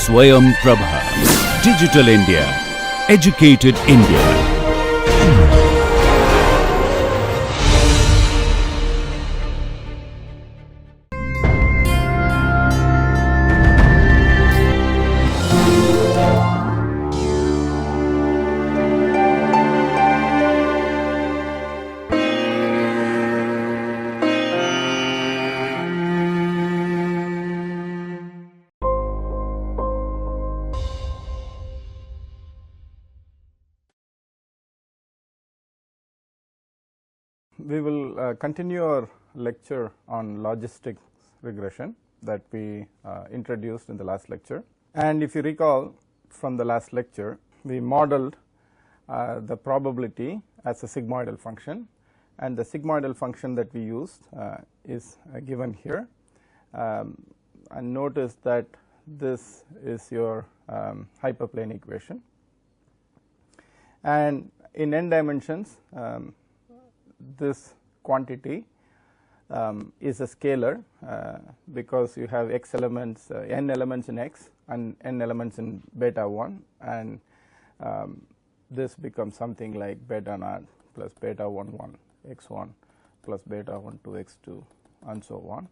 Swayam Prabha. Digital India. Educated India. We will continue our lecture on logistic regression that we introduced in the last lecture. And if you recall from the last lecture, we modeled the probability as a sigmoidal function, and the sigmoidal function that we used is given here. And notice that this is your hyperplane equation, and in n dimensions this quantity is a scalar because you have x elements, n elements in x and n elements in beta 1, and this becomes something like beta naught plus beta 1 1 x 1 plus beta 1 2 x 2 and so on,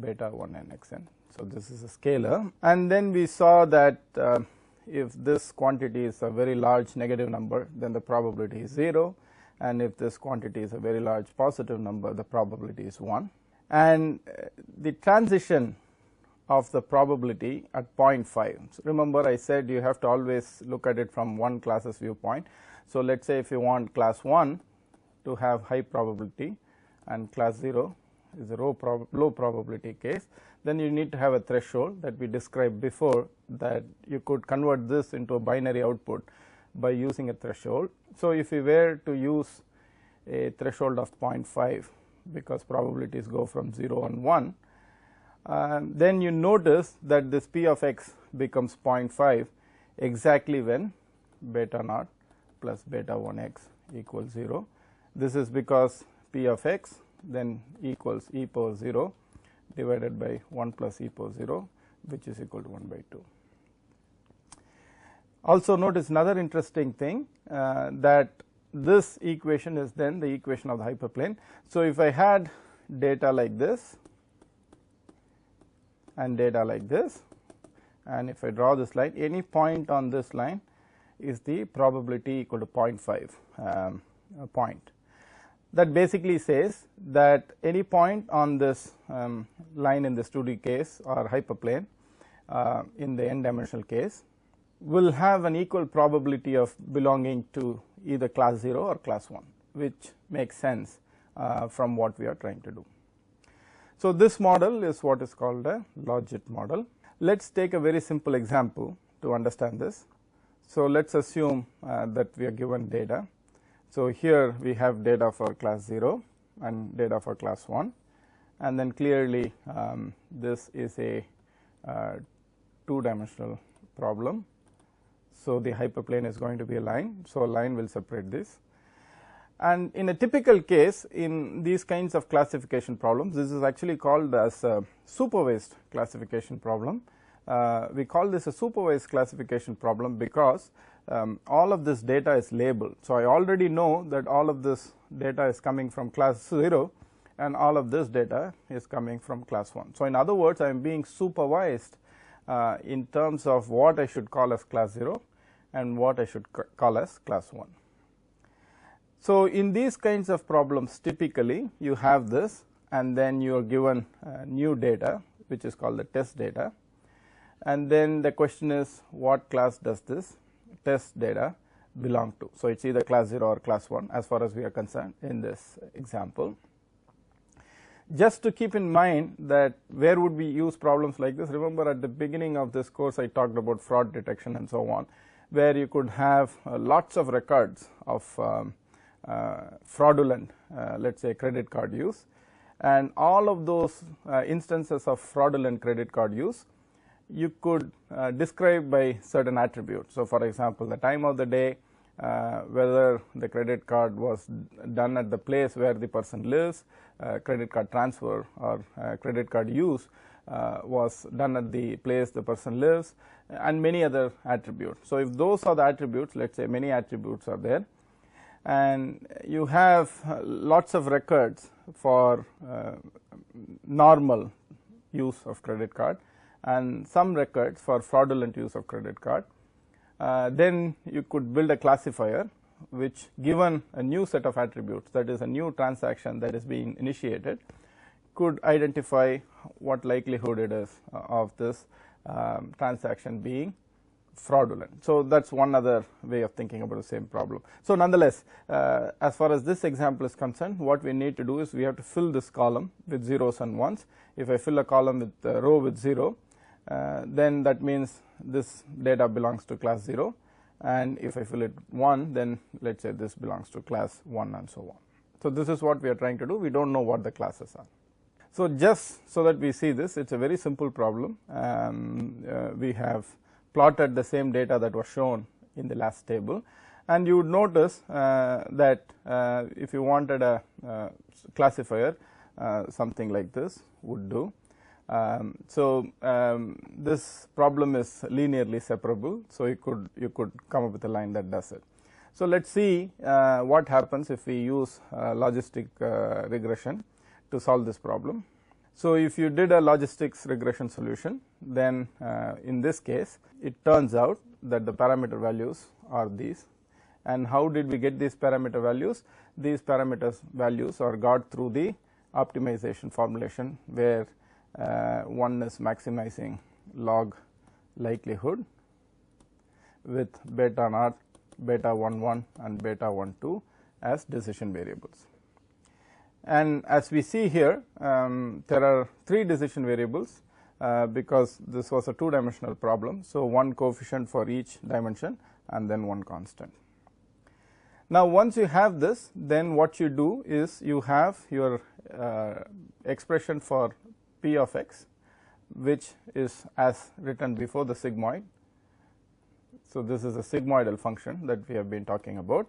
beta 1 n x n. So, this is a scalar, and then we saw that if this quantity is a very large negative number, then the probability is 0, and if this quantity is a very large positive number, the probability is 1. And the transition of the probability at 0.5. So, remember I said you have to always look at it from one class's viewpoint. So, let us say if you want class 1 to have high probability and class 0 is a low probability case, then you need to have a threshold that we described before, that you could convert this into a binary output by using a threshold. So, if we were to use a threshold of 0.5 because probabilities go from 0 and 1, then you notice that this p of x becomes 0.5 exactly when beta naught plus beta 1 x equals 0. This is because p of x then equals e power 0 divided by 1 plus e power 0, which is equal to 1 by 2. Also notice another interesting thing, that this equation is then the equation of the hyperplane. So, if I had data like this and data like this, and if I draw this line, any point on this line is the probability equal to 0.5 point. That basically says that any point on this line in this 2D case or hyperplane in the n dimensional case will have an equal probability of belonging to either class 0 or class 1, which makes sense from what we are trying to do. So, this model is what is called a logit model. Let us take a very simple example to understand this. So, let us assume that we are given data. So, here we have data for class 0 and data for class 1, and then clearly this is a 2-dimensional problem. So, the hyperplane is going to be a line. So, a line will separate this, and in a typical case in these kinds of classification problems, this is actually called as a supervised classification problem. We call this a supervised classification problem because all of this data is labeled. So, I already know that all of this data is coming from class 0 and all of this data is coming from class 1. So, in other words, I am being supervised in terms of what I should call as class 0 and what I should call as class 1. So, in these kinds of problems, typically you have this, and then you are given new data which is called the test data, and then the question is what class does this test data belong to. So, it is either class 0 or class 1 as far as we are concerned in this example. Just to keep in mind that where would we use problems like this, remember at the beginning of this course I talked about fraud detection and so on, where you could have lots of records of fraudulent let us say credit card use, and all of those instances of fraudulent credit card use you could describe by certain attributes. So, for example, the time of the day, whether the credit card was done at the place where the person lives, credit card transfer or credit card use was done at the place the person lives, and many other attributes. So, if those are the attributes, let us say many attributes are there, and you have lots of records for normal use of credit card and some records for fraudulent use of credit card, then you could build a classifier which, given a new set of attributes, that is a new transaction that is being initiated, could identify what likelihood it is of this transaction being fraudulent. So, that is one other way of thinking about the same problem. So, nonetheless, as far as this example is concerned, what we need to do is we have to fill this column with zeros and ones. If I fill a column with a row with 0, then that means this data belongs to class 0, and if I fill it 1, then let us say this belongs to class 1, and so on. So, this is what we are trying to do. We do not know what the classes are. So, just so that we see this, it is a very simple problem. We have plotted the same data that was shown in the last table, and you would notice that if you wanted a classifier, something like this would do. This problem is linearly separable, so you could come up with a line that does it. So, let us see what happens if we use logistic regression to solve this problem. So, if you did a logistics regression solution, then in this case it turns out that the parameter values are these. And how did we get these parameter values? These parameters values are got through the optimization formulation, where one is maximizing log likelihood with beta naught, beta 11 and beta 12 as decision variables. And as we see here, there are 3 decision variables because this was a 2-dimensional problem. So, 1 coefficient for each dimension and then 1 constant. Now, once you have this, then what you do is you have your expression for p of x, which is as written before the sigmoid. So, this is a sigmoidal function that we have been talking about.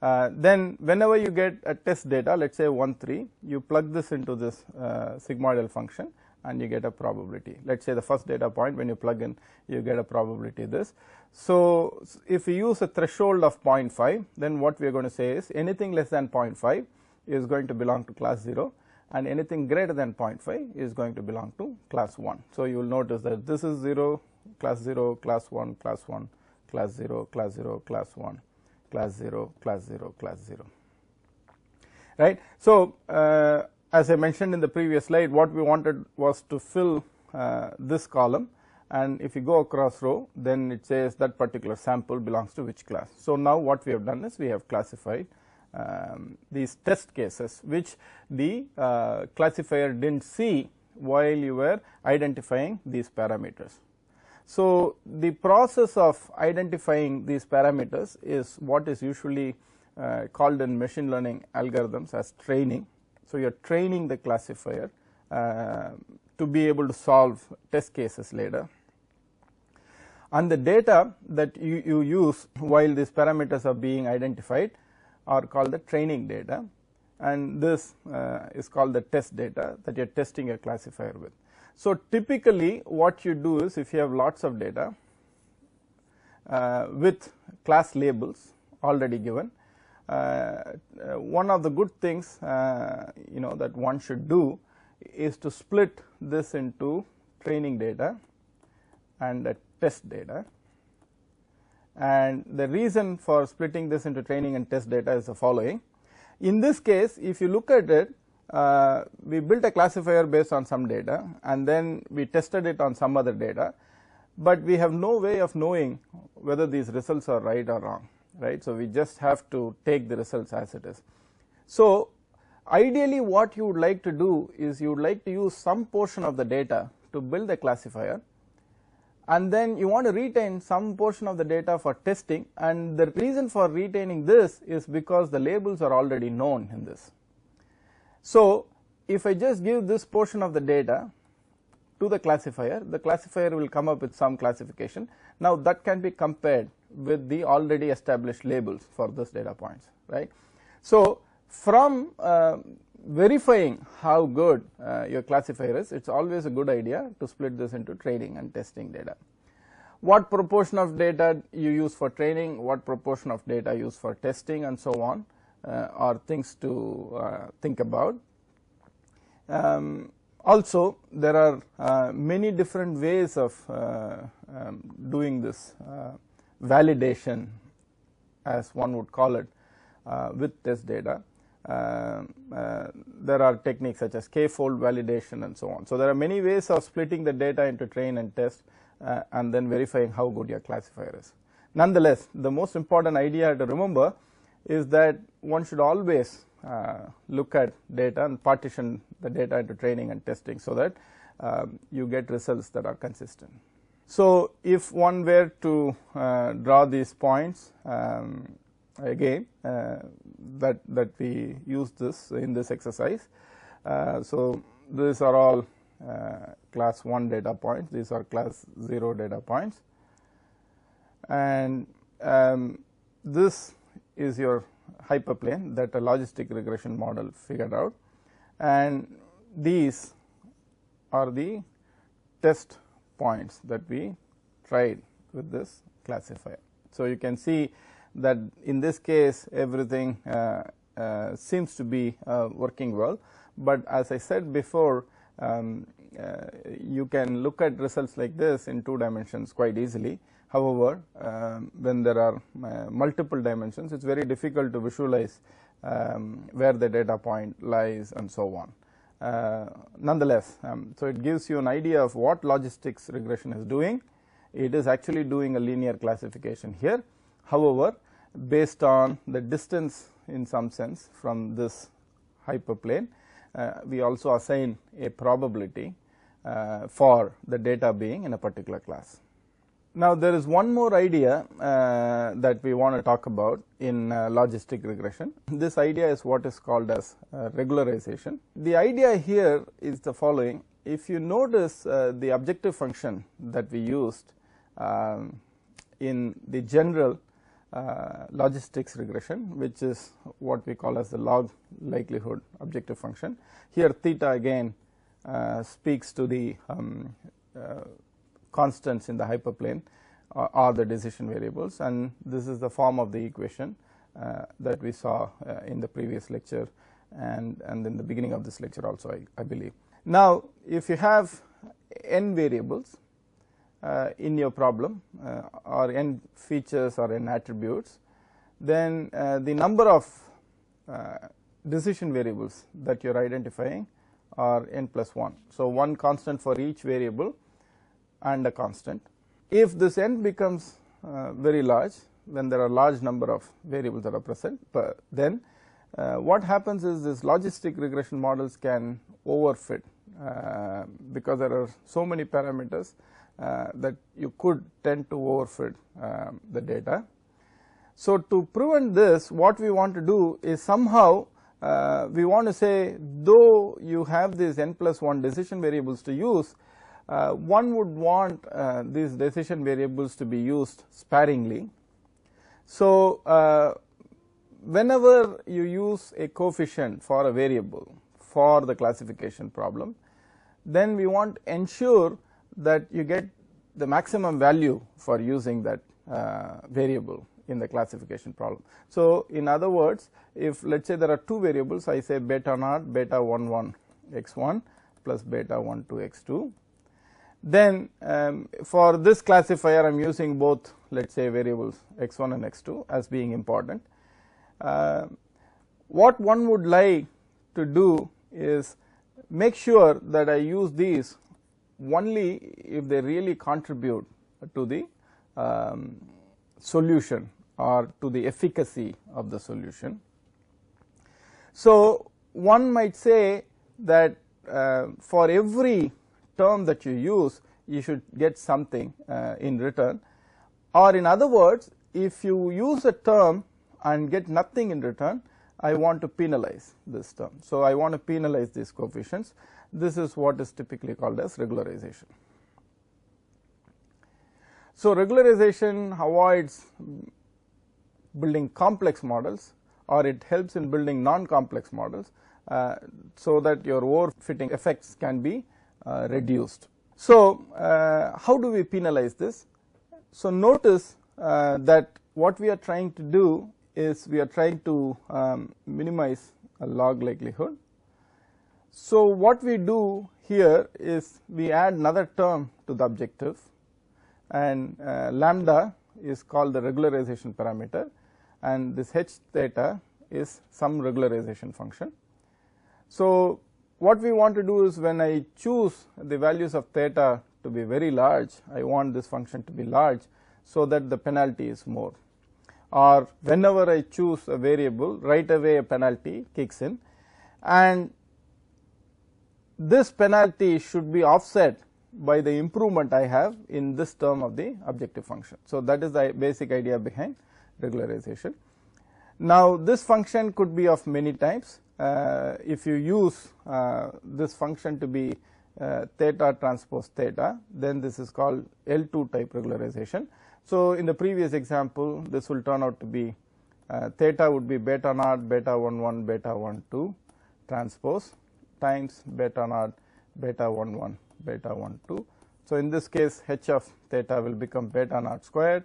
Then whenever you get a test data, let us say 1 3, you plug this into this sigmoidal function and you get a probability. Let us say the first data point, when you plug in, you get a probability this. So, if we use a threshold of 0.5, then what we are going to say is anything less than 0.5 is going to belong to class 0, and anything greater than 0.5 is going to belong to class 1. So, you will notice that this is 0, class 0, class 1, class 1, class 0, class 0, class 1, class 0, class 0, class 0, right. So, as I mentioned in the previous slide, what we wanted was to fill this column, and if you go across row, then it says that particular sample belongs to which class. So, now what we have done is we have classified these test cases which the classifier did not see while you were identifying these parameters. So, the process of identifying these parameters is what is usually called in machine learning algorithms as training. So, you are training the classifier to be able to solve test cases later, and the data that you use while these parameters are being identified are called the training data, and this is called the test data that you are testing a classifier with. So, typically what you do is, if you have lots of data with class labels already given, one of the good things that one should do is to split this into training data and test data. And the reason for splitting this into training and test data is the following. In this case, if you look at it, we built a classifier based on some data, and then we tested it on some other data, but we have no way of knowing whether these results are right or wrong, right. So, we just have to take the results as it is. So, ideally what you would like to do is you would like to use some portion of the data to build a classifier, and then you want to retain some portion of the data for testing, and the reason for retaining this is because the labels are already known in this. So, if I just give this portion of the data to the classifier will come up with some classification. Now, that can be compared with the already established labels for this data points, right. So, from verifying how good your classifier is, it is always a good idea to split this into training and testing data. What proportion of data you use for training, what proportion of data you use for testing, and so on are things to think about. Also, there are many different ways of doing this validation, as one would call it, with test data. There are techniques such as k-fold validation and so on. So, there are many ways of splitting the data into train and test and then verifying how good your classifier is. Nonetheless, the most important idea to remember is that one should always look at data and partition the data into training and testing, so that you get results that are consistent. So, if one were to draw these points, again that we use this in this exercise. So, these are all class 1 data points, these are class 0 data points, and this is your hyperplane that a logistic regression model figured out, and these are the test points that we tried with this classifier. So, you can see that in this case everything seems to be working well, but as I said before, you can look at results like this in 2 dimensions quite easily. However, when there are multiple dimensions, it is very difficult to visualize where the data point lies and so on. Nonetheless, so it gives you an idea of what logistics regression is doing. It is actually doing a linear classification here. However, based on the distance in some sense from this hyperplane, we also assign a probability for the data being in a particular class. Now, there is one more idea that we want to talk about in logistic regression. This idea is what is called as regularization. The idea here is the following. If you notice the objective function that we used in the general logistics regression, which is what we call as the log likelihood objective function. Here theta again speaks to the constants in the hyperplane or the decision variables, and this is the form of the equation that we saw in the previous lecture and in the beginning of this lecture also, I believe. Now, if you have n variables in your problem or n features or n attributes, then the number of decision variables that you are identifying are n plus 1. So, one constant for each variable and a constant. If this n becomes very large, when there are large number of variables that are present, then what happens is this logistic regression models can overfit because there are so many parameters that you could tend to overfit the data. So, to prevent this, what we want to do is somehow we want to say, though you have these n plus 1 decision variables to use, one would want these decision variables to be used sparingly. So, whenever you use a coefficient for a variable for the classification problem, then we want to ensure that you get the maximum value for using that variable in the classification problem. So, in other words, if let us say there are 2 variables, I say beta naught beta 1 1 x1 plus beta 1 2 x2, then for this classifier I am using both, let us say, variables x1 and x2 as being important. What one would like to do is make sure that I use these only if they really contribute to the solution or to the efficacy of the solution. So, one might say that for every term that you use, you should get something in return, or in other words, if you use a term and get nothing in return, I want to penalize this term. So, I want to penalize these coefficients. This is what is typically called as regularization. So, regularization avoids building complex models, or it helps in building non-complex models, so that your overfitting effects can be reduced. So, how do we penalize this? So, notice that what we are trying to do is we are trying to minimize a log likelihood. So, what we do here is we add another term to the objective, and lambda is called the regularization parameter, and this h theta is some regularization function. So, what we want to do is when I choose the values of theta to be very large, I want this function to be large, so that the penalty is more, or whenever I choose a variable, right away a penalty kicks in, and this penalty should be offset by the improvement I have in this term of the objective function. So, that is the basic idea behind regularization. Now, this function could be of many types. If you use this function to be theta transpose theta, then this is called L2 type regularization. So, in the previous example, this will turn out to be theta would be beta naught beta 11 beta 12 transpose times beta naught beta 11 beta 12. So, in this case h of theta will become beta naught squared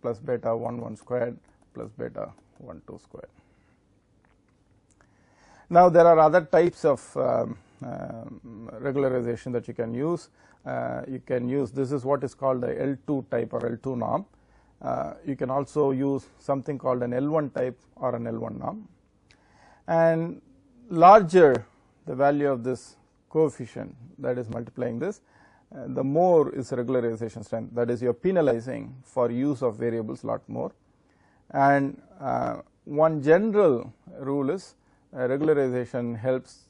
plus beta 11 squared plus beta 12 squared. Now, there are other types of regularization that you can use. You can use, this is what is called the L2 type or L2 norm. You can also use something called an L1 type or an L1 norm, and larger the value of this coefficient that is multiplying this, the more is regularization strength, that is you are penalizing for use of variables lot more. And one general rule is regularization helps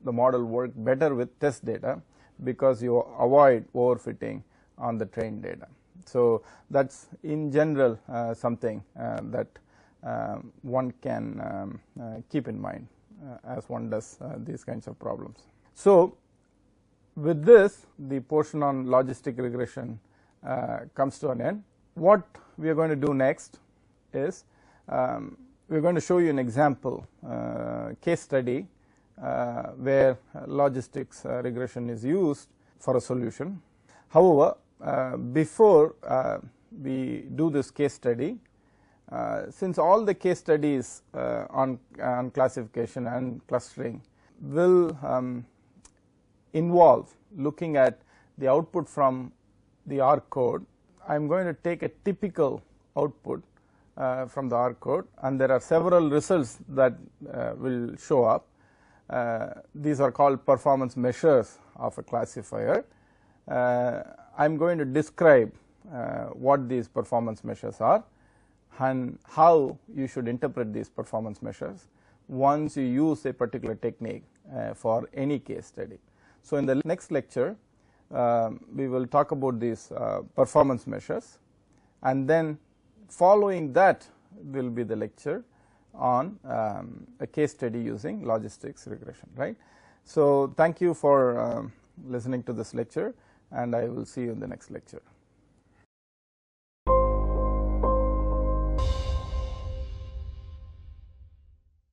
the model work better with test data, because you avoid overfitting on the trained data. So, that is in general something that one can keep in mind as one does these kinds of problems. So, with this, the portion on logistic regression comes to an end. What we are going to do next is we are going to show you an example case study where logistics regression is used for a solution. However, before we do this case study, since all the case studies on classification and clustering will involve looking at the output from the R code, I am going to take a typical output from the R code, and there are several results that will show up. These are called performance measures of a classifier. I am going to describe what these performance measures are and how you should interpret these performance measures once you use a particular technique for any case study. So, in the next lecture, we will talk about these performance measures, and then following that will be the lecture on a case study using logistics regression, right. So, thank you for listening to this lecture, and I will see you in the next lecture.